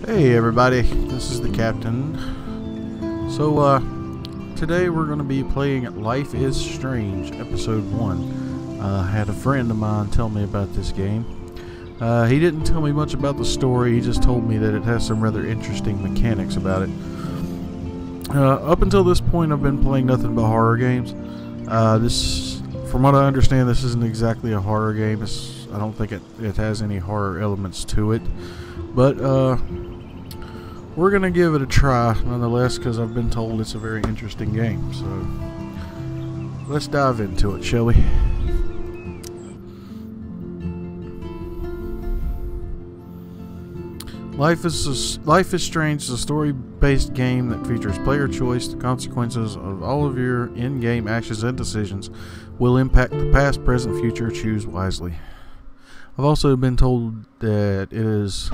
Hey everybody, this is the captain. So today we're going to be playing Life is Strange, episode 1. I had a friend of mine tell me about this game. He didn't tell me much about the story, he just told me that it has some rather interesting mechanics about it. Up until this point I've been playing nothing but horror games. From what I understand, this isn't exactly a horror game. I don't think it has any horror elements to it. But we're going to give it a try nonetheless because I've been told it's a very interesting game. So let's dive into it, shall we? Life is Strange is a story-based game that features player choice. The consequences of all of your in-game actions and decisions will impact the past, present, future. Choose wisely. I've also been told that it is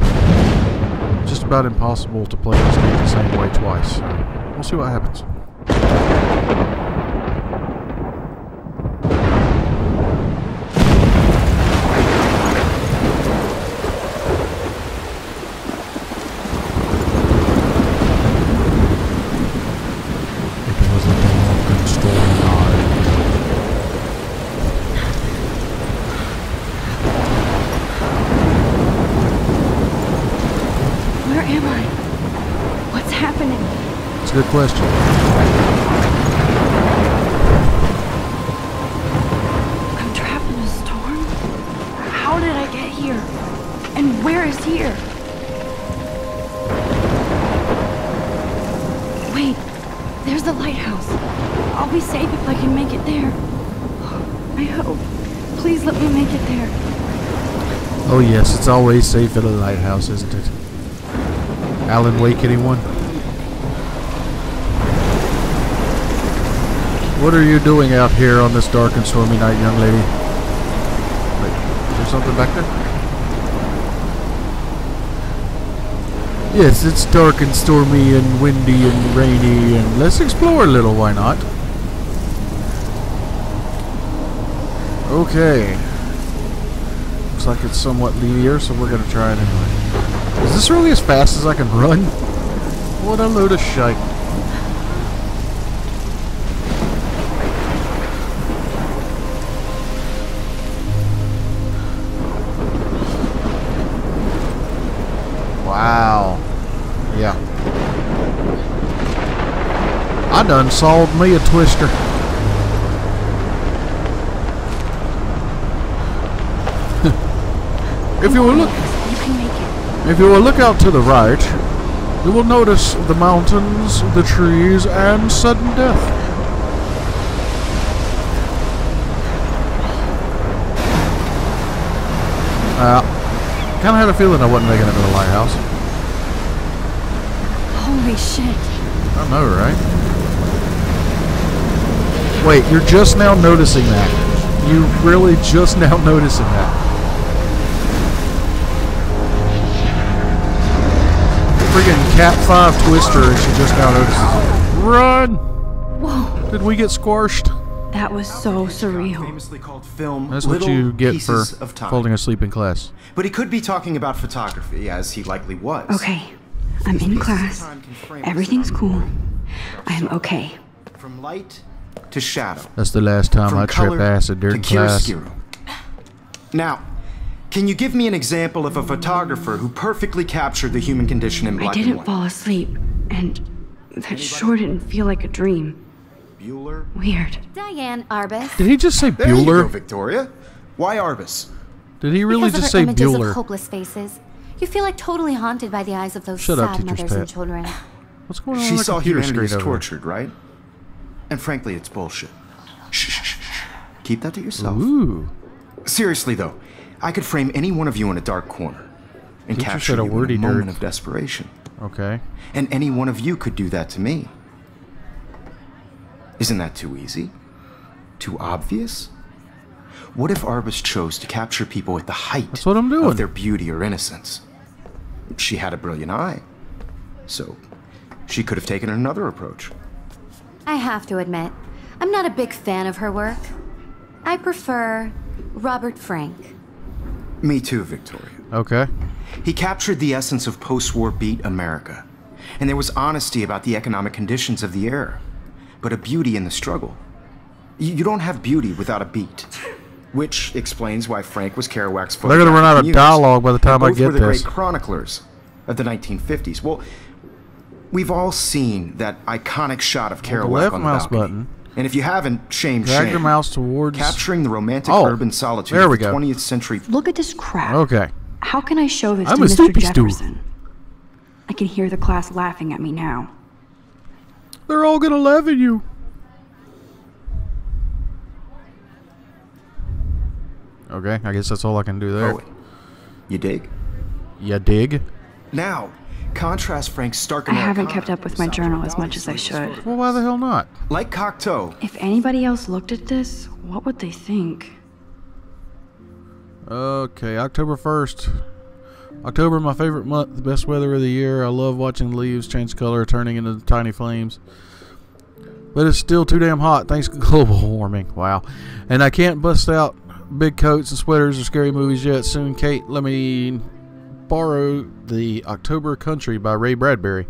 just about impossible to play this game the same way twice. We'll see what happens. Good question. I'm trapped in a storm? How did I get here? And where is here? Wait, there's the lighthouse. I'll be safe if I can make it there. I hope. Please let me make it there. Oh yes, it's always safe at a lighthouse, isn't it? Alan Wake, anyone? What are you doing out here on this dark and stormy night, young lady? Wait, is there something back there? Yes, it's dark and stormy and windy and rainy, and let's explore a little, why not? Okay. Looks like it's somewhat linear, so we're gonna try it anyway. Is this really as fast as I can run? What a load of shite. Wow. Yeah. I done solved me a twister. If you will look out to the right, you will notice the mountains, the trees, and sudden death. Kind of had a feeling I wasn't making it to the lighthouse. Holy shit. I know, right? Wait, you're just now noticing that. You really just now noticing that. Friggin' Cat 5 Twister and she just now notices it. Run! Whoa. Did we get squashed? That was so surreal. Famously called film. That's what you get for falling asleep in class. But he could be talking about photography, as he likely was. Okay, I'm in class. Everything's cool. I am okay. From light to shadow. That's the last time I trip acid during class. Now, can you give me an example of a photographer who perfectly captured the human condition in black and white? I didn't fall asleep, and that sure didn't feel like a dream. Bueller? Weird. Diane Arbus. Did he just say There you Bueller? go, Victoria. Why Arbus? Did he really Because just of her say images Bueller? of hopeless faces. You feel like totally haunted by the eyes of those Shut up, sad teacher's mothers and pet. children. What's going on She on the saw computer humanity screen as over tortured, right? And frankly, it's bullshit. Shh, shh, shh, shh. Keep that to yourself. Ooh. Seriously, though, I could frame any one of you in a dark corner and Teacher capture said a you in wordy a moment dirt. of desperation. Okay. And any one of you could do that to me. Isn't that too easy? Too obvious? What if Arbus chose to capture people at the height That's what I'm doing. of their beauty or innocence? She had a brilliant eye, so she could have taken another approach. I have to admit, I'm not a big fan of her work. I prefer Robert Frank. Me too, Victoria. Okay. He captured the essence of post-war beat America. And there was honesty about the economic conditions of the era, but a beauty in the struggle. You don't have beauty without a beat, which explains why Frank was Kerouac's They're going to run out of dialogue by the time I get were the this. great chroniclers of the 1950s. Well, we've all seen that iconic shot of Kerouac left on the mouse balcony. button. And if you haven't, shame. Drag your mouse towards... Capturing the romantic Oh, urban solitude there we of the go. 20th century. Look at this crap. Okay. How can I show this I'm to a Mr. stoopy stool. Jefferson? I can hear the class laughing at me now. They're all going to laugh at you. Okay, I guess that's all I can do there. Oh, you dig? You dig? Now, contrast Frank's stark I haven't Americana kept up with my journal as much as I should. Well, why the hell not? Like Cocteau, If anybody else looked at this, what would they think? Okay, October 1st. October, my favorite month, the best weather of the year. I love watching the leaves change color, turning into tiny flames. But it's still too damn hot thanks to global warming. Wow. And I can't bust out big coats and sweaters or scary movies yet. Soon, Kate, let me borrow the October Country by Ray Bradbury.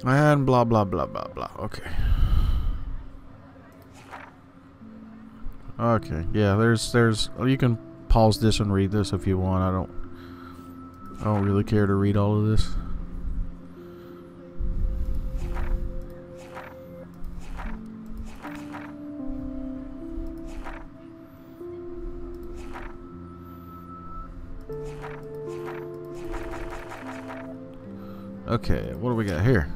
And blah, blah, blah, blah, blah. Okay. Okay, yeah, there's you can pause this and read this if you want. I don't really care to read all of this. Okay, what do we got here?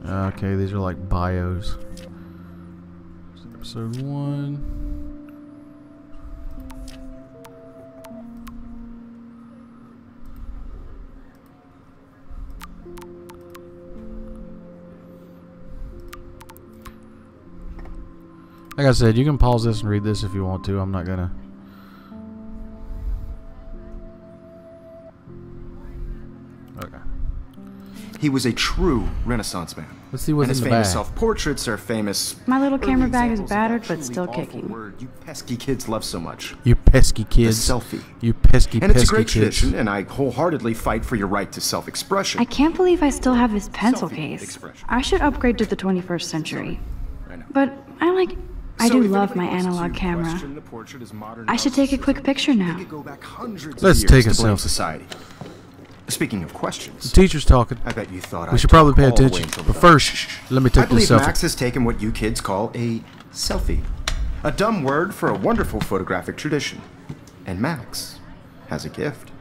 Okay, these are like bios. Episode 1. Like I said, you can pause this and read this if you want to. I'm not gonna. Okay. he was a true Renaissance man. Let's see what's and his in the famous bag. self-portraits are famous. My little camera early bag is examples of battered, that but truly still awful kicking. word you pesky kids love so much. You pesky The kids. selfie. You pesky, And it's a pesky great kids. tradition, and I wholeheartedly fight for your right to self-expression. I can't believe I still have this pencil Selfie case. expression. I should upgrade to the 21st century. I know. But I So do if love anybody my wants to analog camera. question the portrait as modern I should take a quick narcissism, picture now. they could go back hundreds Let's of take years a to blame selfie. society. Speaking of questions, The teacher's talking. I bet you thought We should probably pay attention. But first, let me I take believe this selfie. Max has taken what you kids call a selfie. A dumb word for a wonderful photographic tradition. And Max has a gift.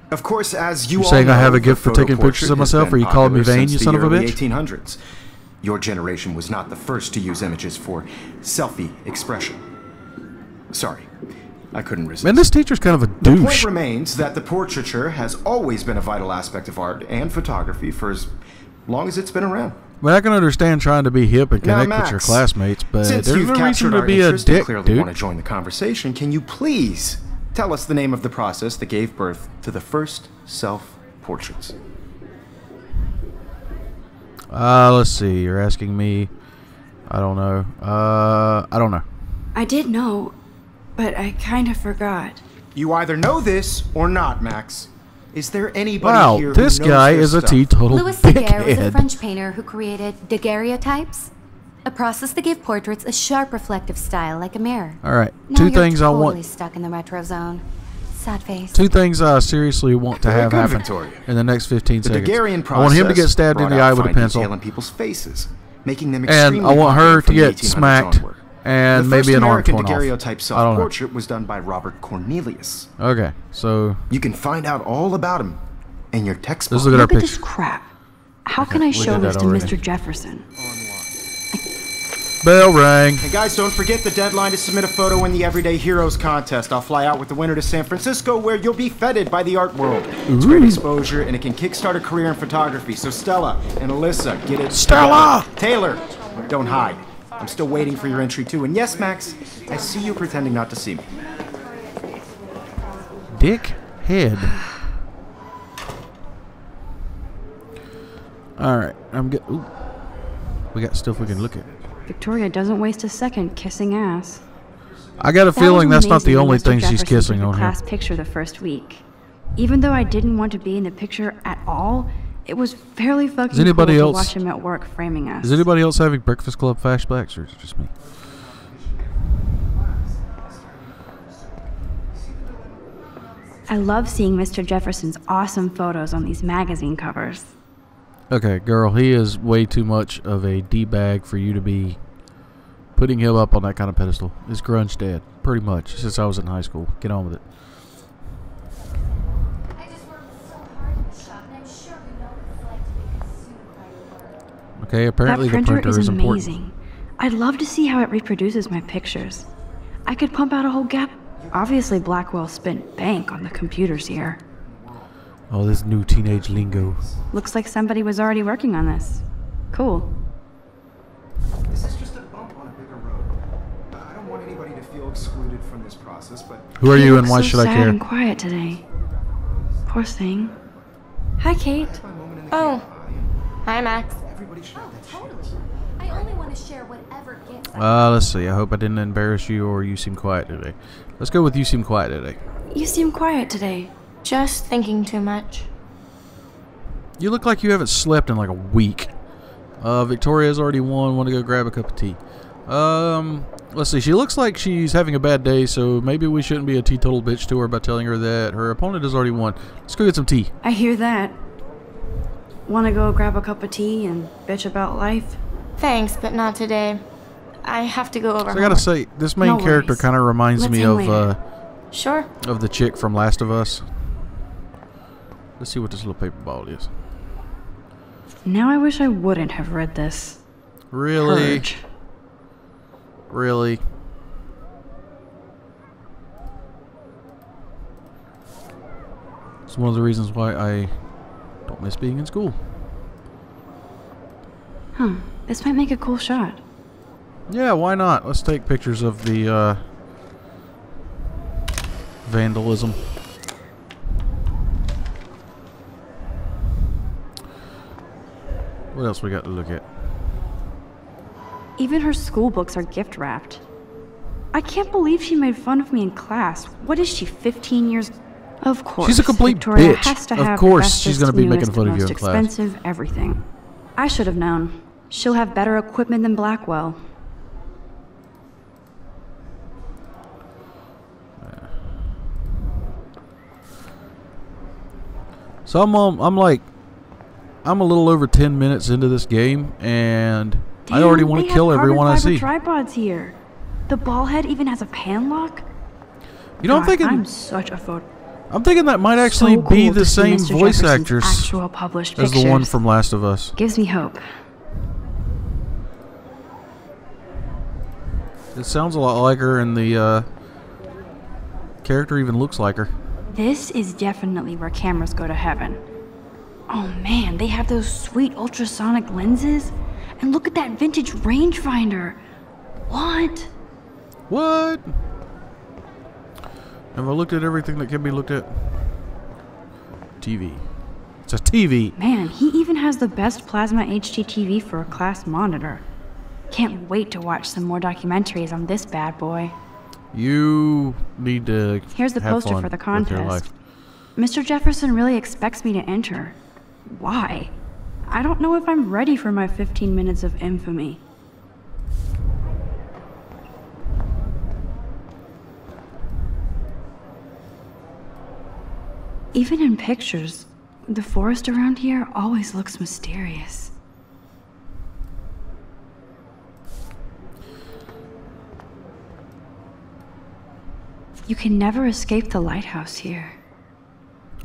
Of course, as you You're all saying I know, have a the gift for photo taking pictures of portrait has myself, been or you called me popular vain, since you the son of a early bitch? 1800s. Your generation was not the first to use images for selfie expression. Sorry, I couldn't resist. Man, this teacher's kind of a The point douche. remains that the portraiture has always been a vital aspect of art and photography for as long as it's been around. But I can understand trying to be hip and Now, connect with your Max, classmates, but Since there's you've no reason captured to our be a interest and dick, clearly dude. want to join the conversation, can you please tell us the name of the process that gave birth to the first self-portraits? Let's see. You're asking me. I don't know. I don't know. I did know, but I kind of forgot. You either know this or not, Max. Is there anybody Wow, here this who knows guy this is a stuff? teetotal Louis Daguerre was a dickhead. French painter who created daguerreotypes, a process that gave portraits a sharp reflective style like a mirror. All right, Now two you're things I totally want. stuck in the retro zone. Sad face. Two things I seriously want to Very have good, happen Victoria. in the next 15 The seconds. Daguerrean I process want him to get stabbed in brought the out eye with a fine pencil, detail in people's faces, making them and extremely I want popular her to from the get 1800s smacked, onward. and The maybe first an arm American torn off. daguerreotype I don't know. self-portrait was done by Robert Cornelius. Okay, so You can find out all about him in your textbook. let's look at our Look at this picture. crap. How can I we show did this that to already. Mr. Jefferson? Bell rang. And guys, don't forget the deadline to submit a photo in the Everyday Heroes contest. I'll fly out with the winner to San Francisco, where you'll be feted by the art world. It's great exposure, and it can kickstart a career in photography. So Stella and Alyssa, get it. Stella! Taylor, don't hide. I'm still waiting for your entry too. And yes, Max, I see you pretending not to see me. Dickhead. All right, I'm good. We got stuff we can look at. Victoria doesn't waste a second kissing ass. I got a feeling that's not the only That was thing amazing when Mr. she's Jefferson kissing took on the here. class picture the first week. Even though I didn't want to be in the picture at all, it was fairly fucking cool anybody to else- watch him at work framing us. Is anybody else having Breakfast Club flashbacks, or is it just me? I love seeing Mr. Jefferson's awesome photos on these magazine covers. Okay, girl, he is way too much of a D-bag for you to be putting him up on that kind of pedestal. Is grunge dead? Pretty much, since I was in high school. Get on with it. I just worked so hard in the shop, and I'm sure you know what it's like to be consumed by your work. Okay, apparently That the printer is is important. amazing. I'd love to see how it reproduces my pictures. I could pump out a whole gap. Obviously, Blackwell spent bank on the computers here. Oh, this new teenage lingo. Looks like somebody was already working on this. Cool. This is just a bump on a bigger road. I don't want anybody to feel excluded from this process, but Who are He you and looks why so should I sad care? and quiet today. Poor thing. Hi, Kate. my moment in the Oh. camp, I am. Hi, Max. Everybody should have that shit. Totally. I only want to share whatever gifts Let's see. I hope I didn't embarrass you or you seem quiet today. Let's go with you seem quiet today. You seem quiet today. Just thinking too much. You look like you haven't slept in like a week. Victoria's already won. Want to go grab a cup of tea. Let's see. She looks like she's having a bad day, so maybe we shouldn't be a teetotal bitch to her by telling her that her opponent has already won. Let's go get some tea. I hear that. Want to go grab a cup of tea and bitch about life? Thanks, but not today. I have to go over So I gotta homework. say, this main No character worries. kind of reminds Let's me hang of later. Sure. the chick from Last of Us. Let's see what this little paper ball is. Now I wish I wouldn't have read this. Really? Purge. Really? It's one of the reasons why I don't miss being in school. Huh. This might make a cool shot. Yeah, why not? Let's take pictures of the vandalism. What else we got to look at? Even her school books are gift wrapped. I can't believe she made fun of me in class. What is she, 15 years? Of course. She's a complete Victoria bitch. Has to Of have course the she's bestest, gonna be making newest, fun of you most in class. expensive everything. I should have known. She'll have better equipment than Blackwell. So I'm a little over 10 minutes into this game, and I already want to kill everyone I see. Tripods here. The ball head even has a pan lock. You know, God, I'm such a photo. I'm thinking that might actually So be cool the to see same Mr. voice Jefferson's actress actual published as the one pictures. from Last of Us. Gives me hope. It sounds a lot like her, and the character even looks like her. This is definitely where cameras go to heaven. Oh man, they have those sweet ultrasonic lenses. And look at that vintage rangefinder. What? What? Have I looked at everything that can be looked at? TV. It's a TV. Man, he even has the best plasma HDTV for a class monitor. Can't wait to watch some more documentaries on this bad boy. You need to Here's the have poster fun for the with your contest. life. Mr. Jefferson really expects me to enter. Why? I don't know if I'm ready for my 15 minutes of infamy. Even in pictures, the forest around here always looks mysterious. You can never escape the lighthouse here.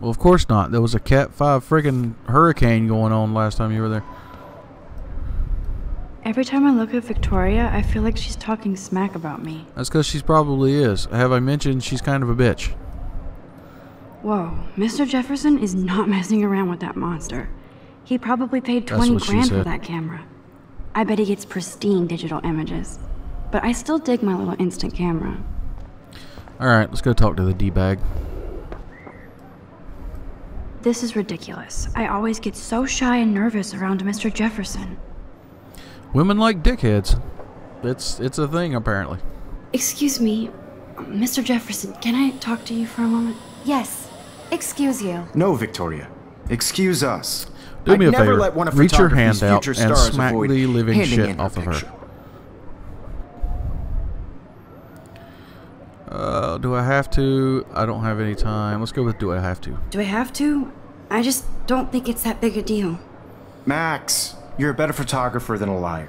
Well, of course not. There was a Cat 5 friggin' hurricane going on last time you were there. Every time I look at Victoria, I feel like she's talking smack about me. That's because she probably is. Have I mentioned she's kind of a bitch? Whoa, Mr. Jefferson is not messing around with that monster. He probably paid That's 20 what she grand for said. that camera. I bet he gets pristine digital images. But I still dig my little instant camera. Alright, let's go talk to the D-bag. This is ridiculous. I always get so shy and nervous around Mr. Jefferson. Women like dickheads. It's a thing, apparently. Excuse me, Mr. Jefferson, can I talk to you for a moment? Yes. Excuse you. No, Victoria. Excuse us. Do me a never favor. let one of Reach your photography's hand out future and stars smack avoid the living handing shit in off of her. picture. Do I have to? I don't have any time. Let's go with do I have to. Do I have to? I just don't think it's that big a deal. Max, you're a better photographer than a liar.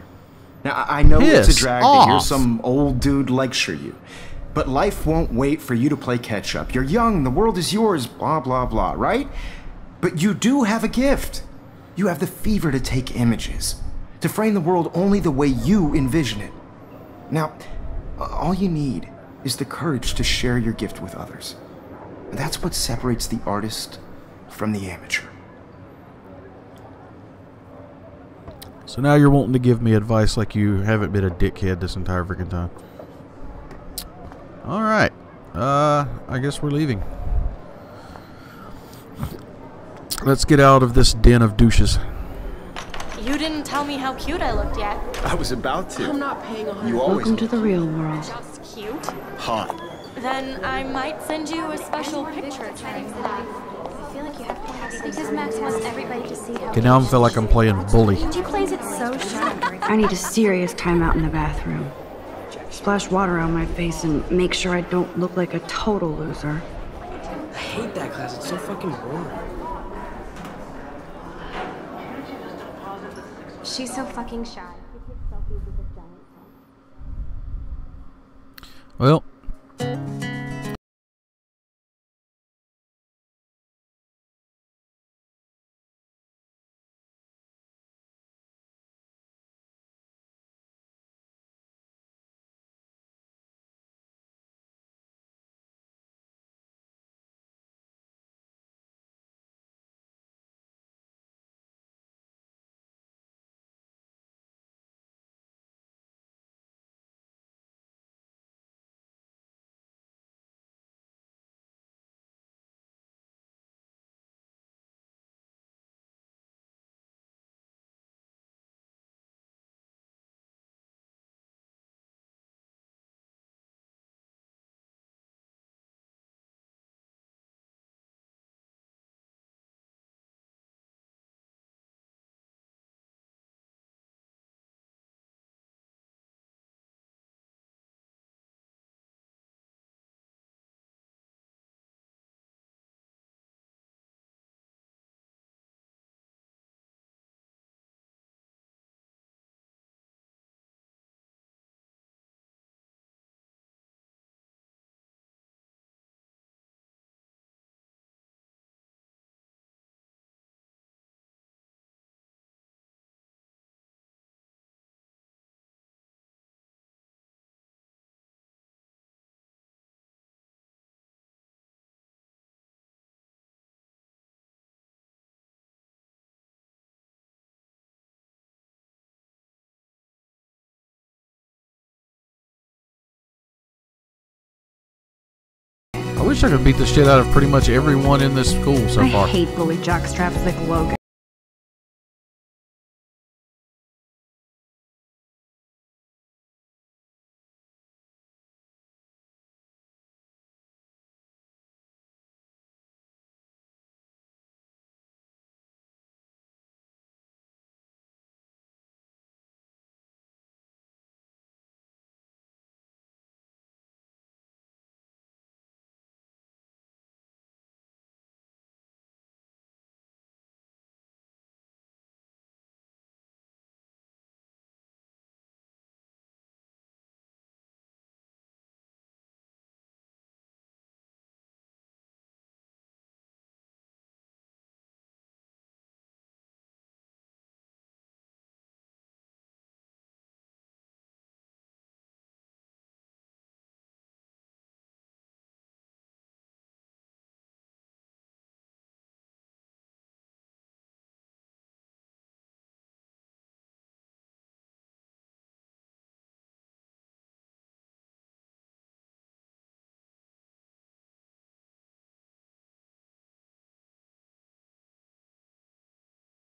Now, I know it's Piss a drag to hear off. some old dude lecture you, but life won't wait for you to play catch up. You're young, the world is yours, blah, blah, blah, right? But you do have a gift. You have the fever to take images, to frame the world only the way you envision it. Now, all you need is the courage to share your gift with others. And that's what separates the artist from the amateur. So now you're wanting to give me advice like you haven't been a dickhead this entire freaking time. Alright. I guess we're leaving. Let's get out of this den of douches. You didn't tell me how cute I looked yet. I was about to. I'm not paying 100. You always Welcome to the real world. Just cute? hot. Then I might send you a special picture. Because Max wants everybody to see how Okay, now I feel like I'm playing bully. he plays it so sharp. I need a serious timeout in the bathroom. Splash water on my face and make sure I don't look like a total loser. I hate that class. It's so fucking boring. She's so fucking shy. Well, I wish I could beat the shit out of pretty much everyone in this school so far. I hate bully jockstraps like Logan.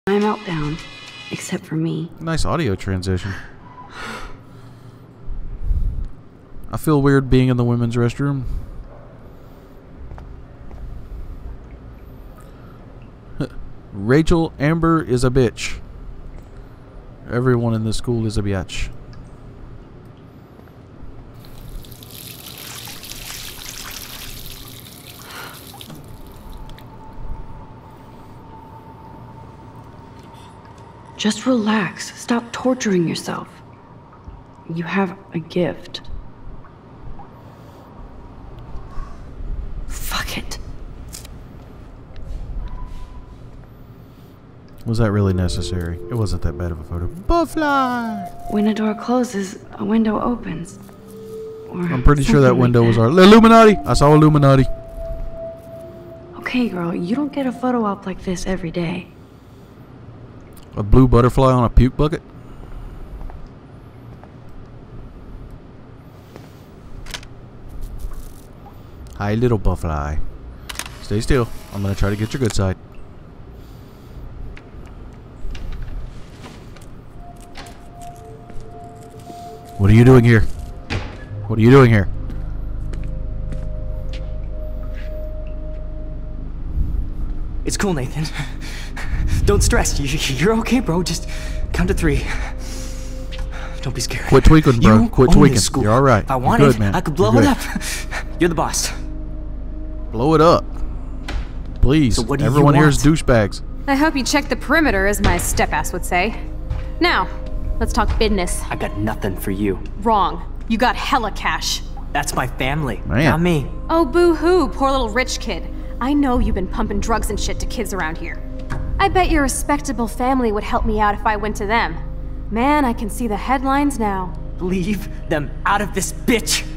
My meltdown. except for me. Nice audio transition. I feel weird being in the women's restroom. Rachel Amber is a bitch. Everyone in this school is a bitch. Just relax. Stop torturing yourself. You have a gift. Fuck it. Was that really necessary? It wasn't that bad of a photo. Butterfly! When a door closes, a window opens. Or I'm pretty sure that something window like was our Illuminati. I saw Illuminati. Okay, girl, you don't get a photo op like this every day. A blue butterfly on a puke bucket. Hi, little butterfly. Stay still. I'm gonna try to get your good side. What are you doing here? What are you doing here? It's cool, Nathan. Don't stress. You're okay, bro. Just count to 3. Don't be scared. Quit tweaking, bro. You Quit own tweaking. this school. You're all right. If I You're wanted, good, man. I could You're blow it good. up. You're the boss. Blow it up. Please. So what do you Everyone here is want? douchebags. I hope you checked the perimeter, as my step-ass would say. Now, let's talk business. I got nothing for you. Wrong. You got hella cash. That's my family, Man. not me. Oh, boo-hoo, poor little rich kid. I know you've been pumping drugs and shit to kids around here. I bet your respectable family would help me out if I went to them. Man, I can see the headlines now. Leave them out of this bitch.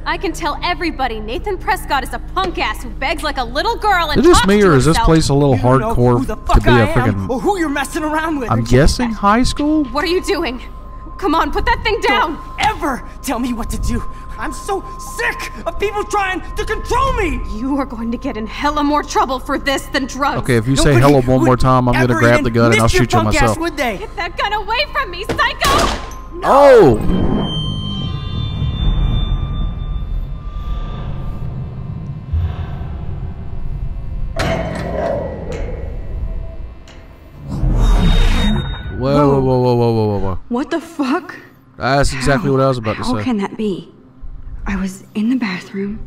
I can tell everybody Nathan Prescott is a punk ass who begs like a little girl and Is this talks me to or is this herself. place a little You don't know hardcore who the to fuck be I a am, or freaking... who you're messing around with. I'm guessing high school? What are you doing? Come on, put that thing down! Don't ever tell me what to do. I'm so sick of people trying to control me. You are going to get in hella more trouble for this than drugs. Okay, if you say Nobody hello one more would time, I'm gonna ever grab the even gun and I'll miss your shoot you punk myself. ass, would they? Get that gun away from me, psycho! Oh! Whoa. What the fuck? That's exactly what I was about to How say. can that be? I was in the bathroom.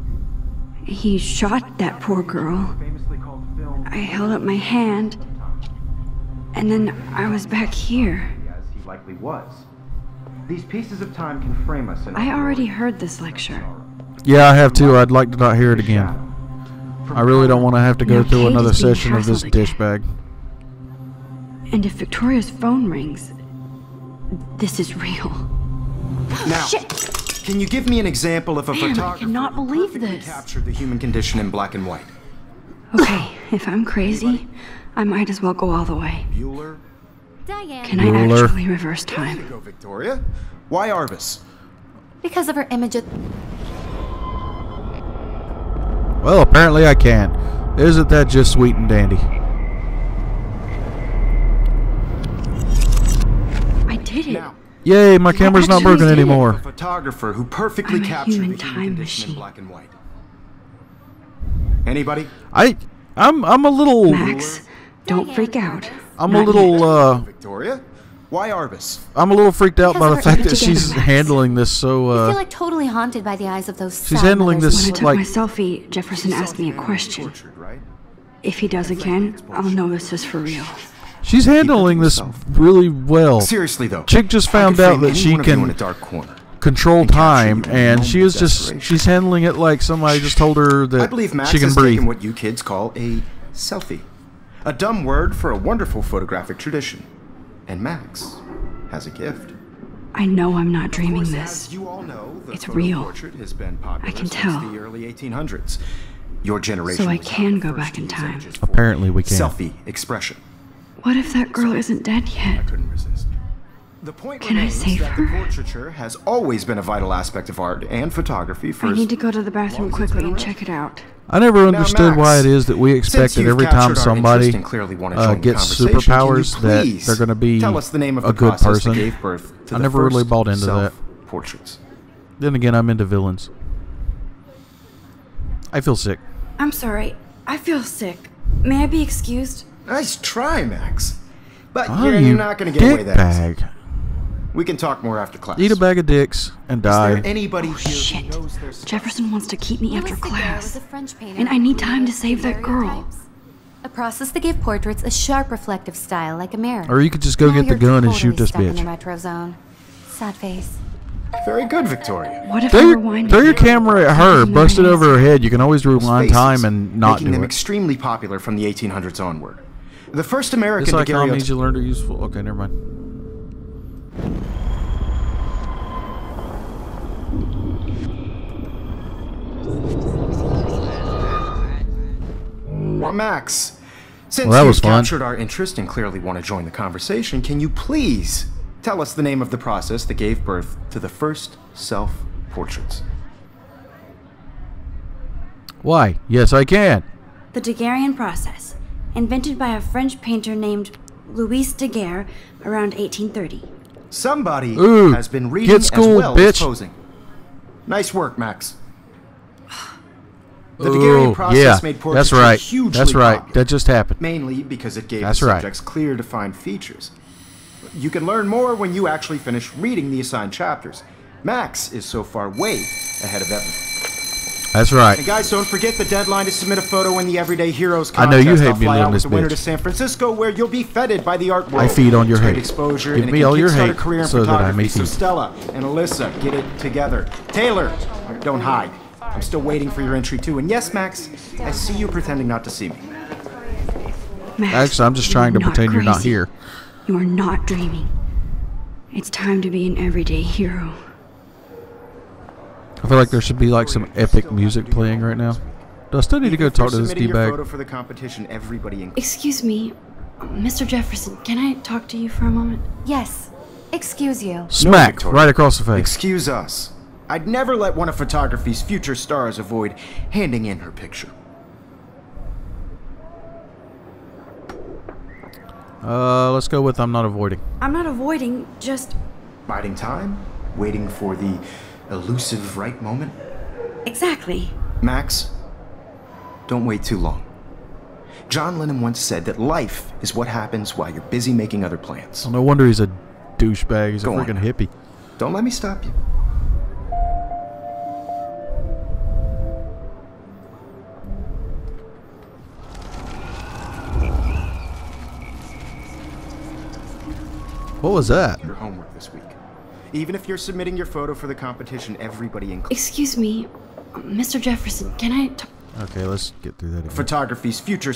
He shot that poor girl. I held up my hand. And then I was back here. As he likely was. These pieces of time can frame us in I already heard this lecture. Yeah, I have too. I'd like to not hear it again. I really don't want to have to go Now through Kate another is being session of this hassled dish again. bag. And if Victoria's phone rings, this is real. Now, Shit! can you give me an example of a Man, I photographer cannot who believe perfectly this. captured the human condition in black and white? Okay, if I'm crazy, I might as well go all the way. Bueller? Diane. Can I Bueller. actually reverse There time? you go, Victoria. Why Arvis? Because of her image of... Well, apparently I can. Isn't that just sweet and dandy? I did it. Now, Yay, my camera's not actually broken did it. a anymore. photographer who perfectly I'm a captured human the human time condition in machine. black and white. Anybody? I'm a little Max, don't freak out. I'm a Not little Victoria? Why Arvis? I'm a little freaked out by the Because of fact her that she's together, Max. handling this I so feel like totally haunted by the eyes of those She's sad handling mothers this When I and took like my selfie, Jefferson asked me a question. Tortured, right? If he does again, I'll know this is for real. she's handling this really well. Seriously though, Chick just I found could out frame that any she one of you in can a dark corner. control and capture time, you in a and moment she of is just desperation. she's handling it like somebody just told her I that believe Max she can has breathe. taken what you kids call a selfie. A dumb word for a wonderful photographic tradition. And Max has a gift. I know I'm not Of dreaming course, this. as you all know, the It's photo real. portrait has been popular I can since tell. the early 1800s. Your generation So I was can not the go first back to in use time. images for Apparently we can. Selfie expression. What if that girl isn't dead I yet? couldn't resist. The point Can I remains save that her? the portraiture has always been a vital aspect of art and photography for I as need to go to the bathroom long as it's quickly been and around. check it out. I never Now, understood Max, why it is that we expect since that you've every time captured our somebody interest and clearly wanna join the gets conversation, can you superpowers that please they're going to be tell us the name of a the good process person. that gave birth to I the never really first bought into that. self-portraits. Then again, I'm into villains. I feel sick. I'm sorry. I feel sick. May I be excused? Nice try, Max. But Oh, you're you not going to get away dick that easy. bag. We can talk more after class. Eat a bag of dicks and Is there die. anybody here Shit. who knows their stuff? Jefferson wants to keep me after Louis Daguerre class. was a French painter And I need who time to used save that girl. daguerreotypes, a process that gave portraits a sharp reflective style like a mirror. Or you could just go Now get the you're gun and totally shoot this stuck in bitch. the metro zone. Sad face. Very good, Victoria. What if Throw I your, rewind throw your it? camera at her, Something bust it nice. over her head. You can always rewind Faces, time and not making do them it. extremely popular from the 1800s onward. The first This American icon means daguerreotype. you learn to use full. Okay, never mind. Max, since Well, that was you've fun. captured our interest and clearly want to join the conversation, can you please tell us the name of the process that gave birth to the first self-portraits? Why? Yes, I can. The Daguerrean process, invented by a French painter named Louis Daguerre around 1830. Somebody Ooh, has been reading get schooled, as well as bitch. posing. Nice work, Max. The Daguerrean Ooh, process yeah, made that's portraiture right. hugely That's right. popular, That just happened. mainly because it gave That's the right. subjects clear, defined features. You can learn more when you actually finish reading the assigned chapters. Max is so far way ahead of everyone. That's right. And guys, don't forget the deadline to submit a photo in the Everyday Heroes I contest. know you hate I'll me fly letting out this with the winner bitch. to San Francisco, where you'll be feted by the art world. I feed on your Trade hate. exposure, Give and me it can all your kickstart a hate career in so that I photography. may So eat. Stella and Alyssa, get it together. Taylor, don't hide. I'm still waiting for your entry too. And yes, Max, I see you pretending not to see me. Max, Actually, I'm just trying to you're not pretend you're not crazy. here. You are not dreaming. It's time to be an everyday hero. I feel like there should be like some epic music playing right now. Do I still need to go If you're talk to this submitting your photo D-bag? for the competition, everybody in Excuse me, Mr. Jefferson, can I talk to you for a moment? Yes. Excuse you. Smack! Victoria. Right across the face. Excuse us. I'd never let one of photography's future stars avoid handing in her picture. Let's go with I'm not avoiding. I'm not avoiding, just... Biding time, waiting for the elusive right moment. Exactly. Max, don't wait too long. John Lennon once said that life is what happens while you're busy making other plans. No wonder he's a douchebag. He's a Go on. freaking hippie. Don't let me stop you. What was that? Your homework this week. Even if you're submitting your photo for the competition, everybody in Excuse me, Mr. Jefferson, can I talk... Okay, let's get through that again. photography's future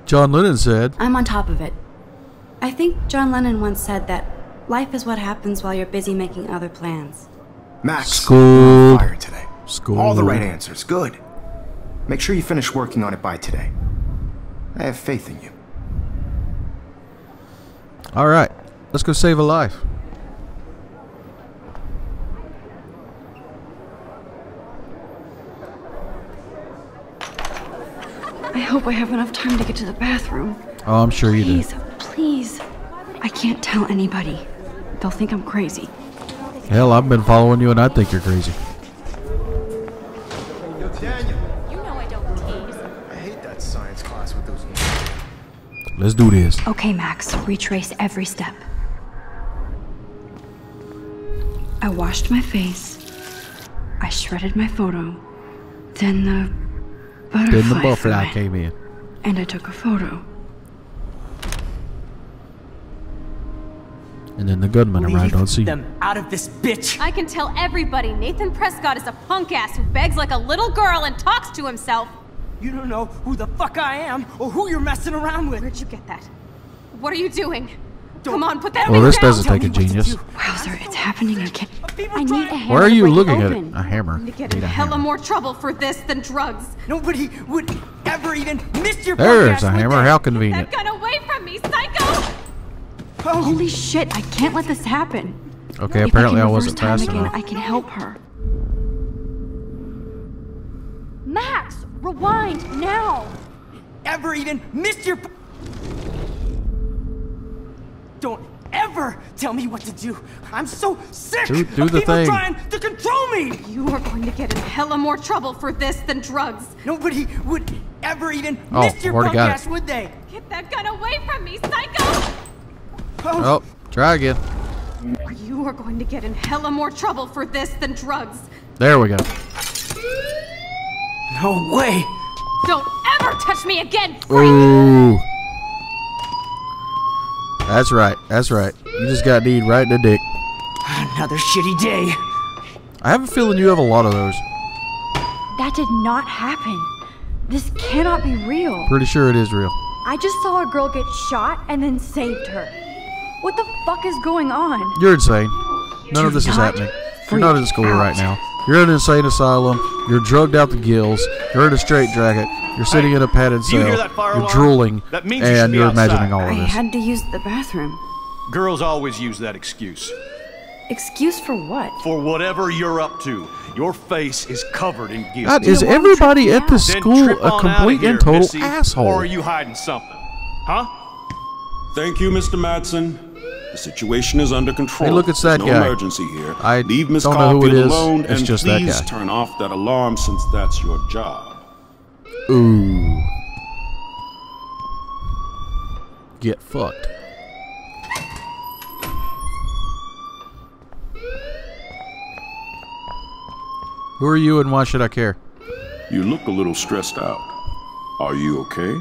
John Lennon said, I'm on top of it. I think John Lennon once said that life is what happens while you're busy making other plans. Max, Schooled. you're on fire today. Schooled. All the right answers. Good. Make sure you finish working on it by today. I have faith in you. all right, let's go save a life. I hope I have enough time to get to the bathroom. Oh, I'm sure you do. Please, please. I can't tell anybody. They'll think I'm crazy. Hell, I've been following you and I think you're crazy. Yo, Daniel. You know I don't tease. I hate that science class with those. Let's do this. Okay, Max, retrace every step. I washed my face. I shredded my photo. Then the butterfly, Then the butterfly flew, came in. and I took a photo. And then the gunman arrived on scene. them out of this bitch. I can tell everybody Nathan Prescott is a punk ass who begs like a little girl and talks to himself. You don't know who the fuck I am or who you're messing around with. Where'd you get that? What are you doing? Come on, put that Well, thing this down. doesn't take a genius. Wowzer, it's happening again. People I need trying- a hammer. Why are to you break looking at it? open. A hammer. To get in Need a hella hammer. more trouble for this than drugs. Nobody would ever even miss your There's punk ass, a would hammer. they? How That convenient. gun away from me, psycho! Holy shit, I can't let this happen. Okay, apparently I wasn't If I can reverse fast time again, enough. I can help her. Max, rewind now. Ever even missed your... Don't ever tell me what to do. I'm so sick Do of the people thing. trying to control me. You are going to get in hella more trouble for this than drugs. Nobody would ever even Oh, miss your already punk got it. ass, would they? Get that gun away from me, psycho! Oh, try again. You are going to get in hella more trouble for this than drugs. There we go. No way. Don't ever touch me again, freak! Ooh. That's right. That's right. You just got kneed right in the dick. Another shitty day. I have a feeling you have a lot of those. That did not happen. This cannot be real. Pretty sure it is real. I just saw a girl get shot and then saved her. What the fuck is going on? You're insane. None of this is not happening. You're not in school right now. You're in an insane asylum. You're drugged out the gills. You're in a straitjacket. You're sitting in a padded Do you cell. hear that fire You're alarm? drooling. That means you should And be you're outside. imagining all I of this. had to use the bathroom. Girls always use that excuse. Excuse for what? For whatever you're up to, your face is covered in guilt. God, is You wanna everybody trip at me this Then school trip a on outta complete here, and total Missy, asshole? Or are you hiding something? Huh? Thank you, Mr. Madsen. The situation is under control. Hey, look, it's that There's no guy. emergency here. I Leave Miss don't know who it Caulfield is. alone, It's and just that please guy. turn off that alarm since that's your job. Ooh. Get fucked. Who are you and why should I care? You look a little stressed out. Are you okay?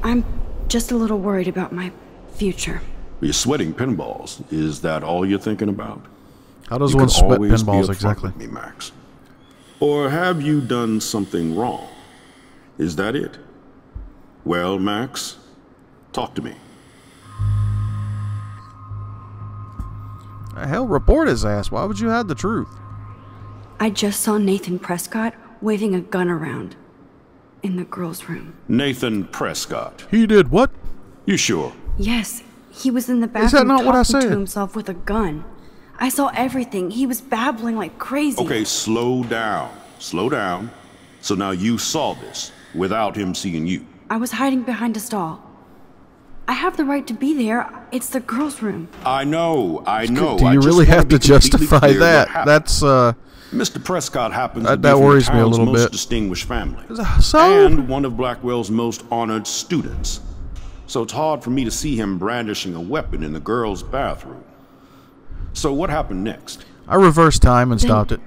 I'm just a little worried about my future. You're sweating pinballs. Is that all you're thinking about? How does You one can sweat always be pinballs upfront exactly? with me, Max. Or have you done something wrong? Is that it? Well, Max, talk to me. Hell, report his ass. Why would you hide the truth? I just saw Nathan Prescott waving a gun around in the girls' room. Nathan Prescott. He did what? You sure? Yes, he was in the Is bathroom that not what I talking said? to himself with a gun. I saw everything. He was babbling like crazy. Okay, slow down. Slow down. So now you saw this without him seeing you. I was hiding behind a stall. I have the right to be there. It's the girls' room. I know. Do I you just really wanna have be to completely justify clear what that? happened. That's Mr. Prescott happens That- to be that from worries the me a town's little most bit. distinguished family, so. and one of Blackwell's most honored students. So it's hard for me to see him brandishing a weapon in the girls' bathroom. So what happened next? I reversed time and stopped it.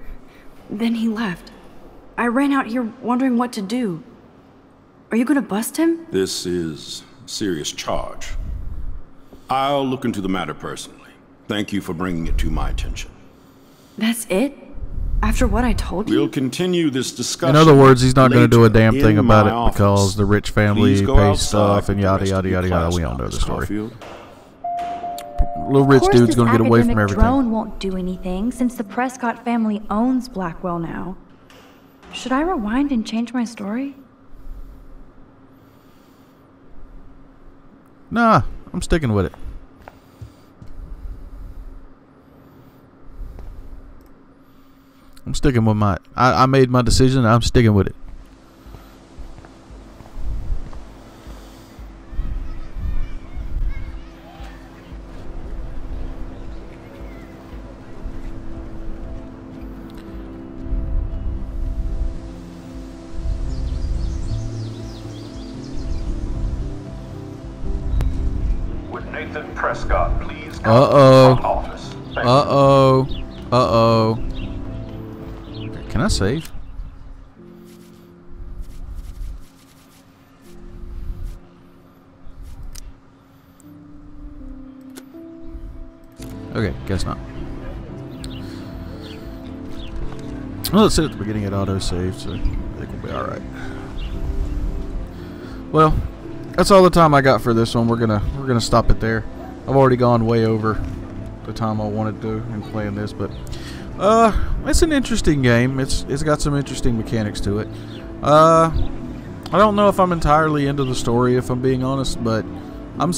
Then he left. I ran out here wondering what to do. Are you gonna bust him? This is a serious charge. I'll look into the matter personally. Thank you for bringing it to my attention. That's it? After what I told you? We'll continue this discussion. In other words, he's not going to do a later damn thing in about my it because office. the rich family Please go pays outside stuff and with the yada rest yada of your yada yada. class We all now, know the Miss story. Caulfield. Little rich Of course, dude's this going to get away from academic everything. drone won't do anything since the Prescott family owns Blackwell now. Should I rewind and change my story? Nah, I'm sticking with it. I'm sticking with my. I made my decision. I'm sticking with it. Would Nathan Prescott please come Uh-oh. to my office? Thank you. Uh-oh. Uh-oh. Can I save? Okay, guess not. Well, let's sit at the beginning at autosave, so I think we'll be alright. Well, that's all the time I got for this one. We're gonna stop it there. I've already gone way over the time I wanted to in playing this, but it's an interesting game. It's got some interesting mechanics to it. I don't know if I'm entirely into the story, if I'm being honest, but I'm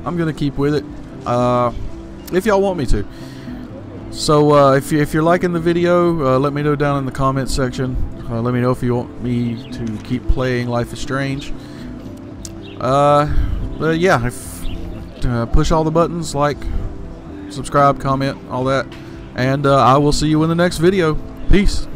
gonna keep with it if y'all want me to. So if you're liking the video, let me know down in the comments section. Let me know if you want me to keep playing Life is Strange. But yeah, push all the buttons, like, subscribe, comment, all that, and I will see you in the next video. Peace.